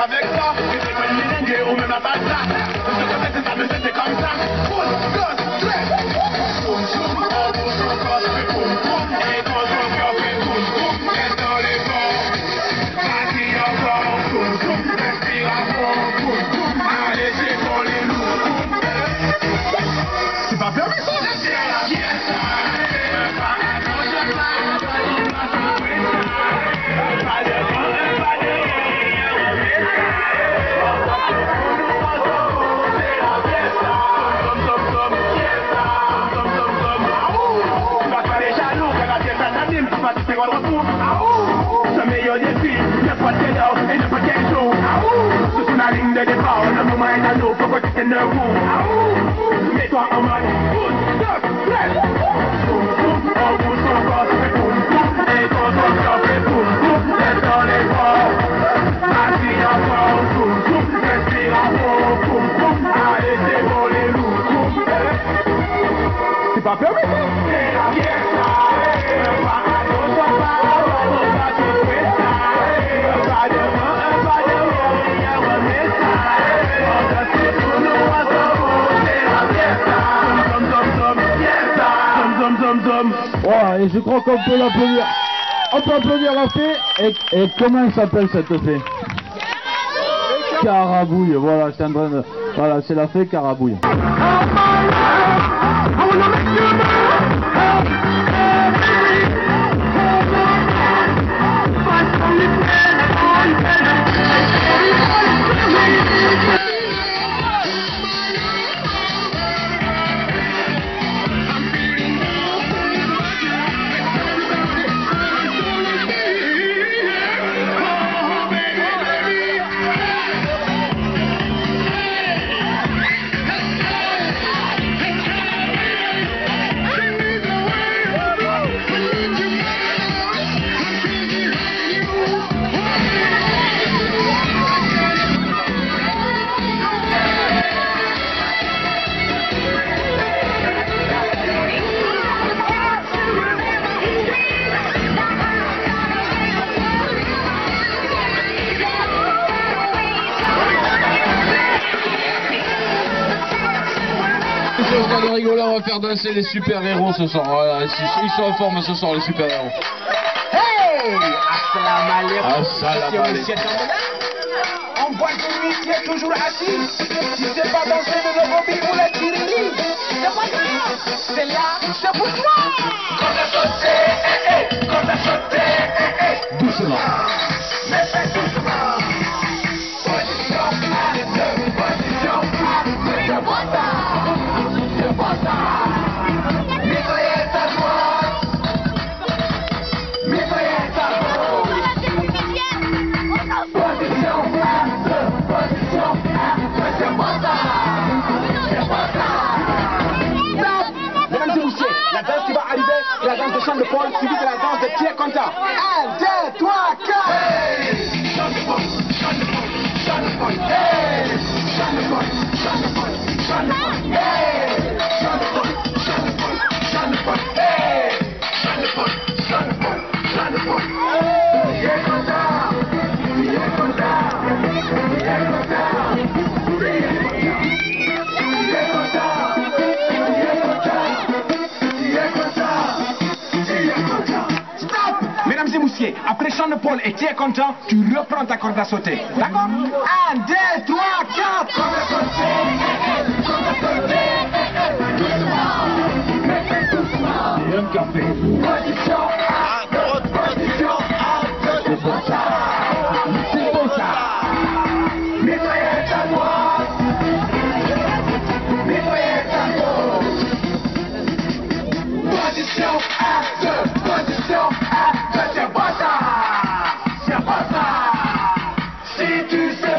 Avec ça, ou même la bata, c'est ça, c'est comme ça. Et quand on fait boum boum, et dans les bords, parti encore, boum boum, respiration, boum boum, allez c'est pour les loups. C'est pas permis ça? Ce meilleur défi, ne pas t'aider et ne pas t'aider. Sur la ligne de départ, le moment est à nous, pourquoi tu t'es nerveux? Mets-toi en mode, on pousse encore, c'est boum boum, et quand on sort, c'est boum boum, c'est dans les bords. Assis encore, boum boum, respire à fond, boum boum, allez c'est pour les loups. C'est pas permis ça? C'est la fiesta, Voilà, et je crois qu'on peut l'applaudir. On peut applaudir la fée. Et comment elle s'appelle cette fée? Carabouille, voilà, c'est en train de... Voilà, c'est la fée Carabouille. On va rigoler, on va faire danser les super-héros ce soir. Voilà, ils sont en forme ce soir, les super-héros. Hey! Assalamu alaikum. Assalamu alaikum. On voit que lui qui est toujours assis. Si c'est pas danser de nos hobbies ou la tirili, c'est pas grave. C'est là, c'est pour toi. Quand t'as sauté, quand t'as sauté, doucement. Mais fais doucement. Position à deux, position à deux. C'est pas ça. C'est pas ça. Mitraillette à droite. Mitraillette à gauche. Position à deux, position à deux. C'est pas ça. C'est pas ça. Mesdames et messieurs, la danse qui va arriver, c'est la danse de Sean de Paul, suivie de la danse de Pierre Conta. 1, 2, 3, 4. Hey! Sean de Paul, Sean de Paul, Sean de Paul. Hey! Sean de Paul, Sean de Paul, Sean de Paul. Hey! Sean de Paul, Sean de Paul, Sean de Paul. Hey! Sean de Paul, Sean de Paul, Sean de Paul. Pierre Conta, Pierre Conta, Pierre Conta. Mesdames et messieurs, après Sean de Paul et Pierre Conta, tu reprends ta corde à sauter. D'accord? 1, 2, 3, 4. Corde à sauter.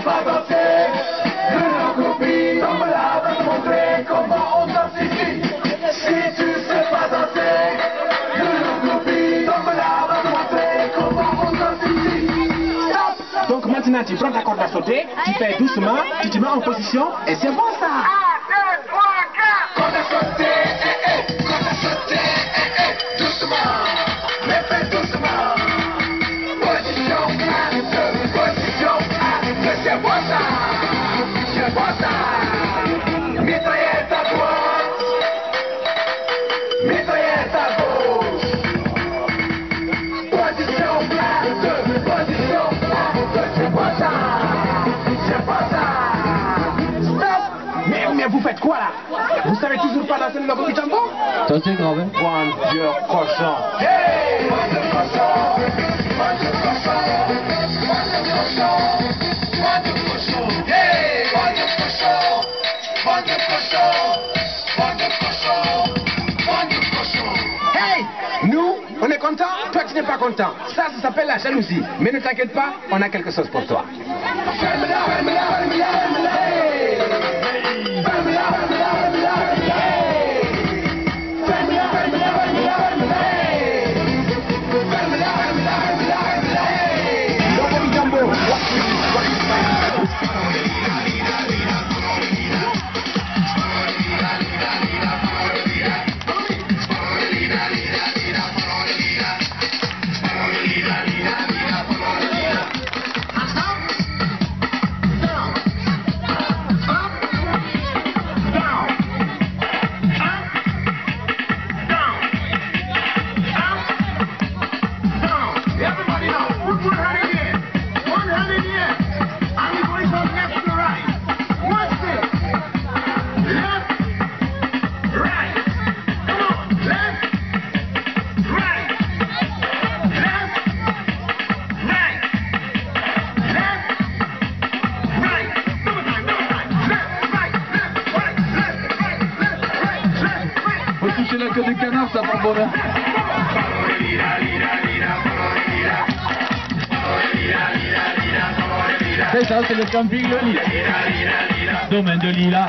pas danser, nous nos copines, tombe là, va te montrer comment on danse ici. Si tu sais pas danser, nous nos copines, tombe là, va te montrer comment on danse ici. Stop. Donc maintenant tu prends ta corde à sauter, tu fais doucement, tu te mets en position et c'est bon ça. 1, 2, 3, 4. Corde à sauter, corde à sauter, doucement, mais fais doucement. C'est bon ça, c'est bon ça. Mitraillette à droite, mitraillette à gauche. Position place, position place, c'est bon ça, c'est bon ça. Stop. Mais vous faites quoi là? Vous savez toujours pas danser le logo du tambour? Ça c'est grave, hein? Bon Dieu, cochon. Hey, bon Dieu, cochon. Bon Dieu, cochon. Hey, nous, on est content, toi tu n'es pas content. Ça s'appelle la jalousie. Mais ne t'inquiète pas, on a quelque chose pour toi. Toucher la queue du canard, ça prend bonheur. C'est ça, c'est le camping de Lila. Domaine de Lila.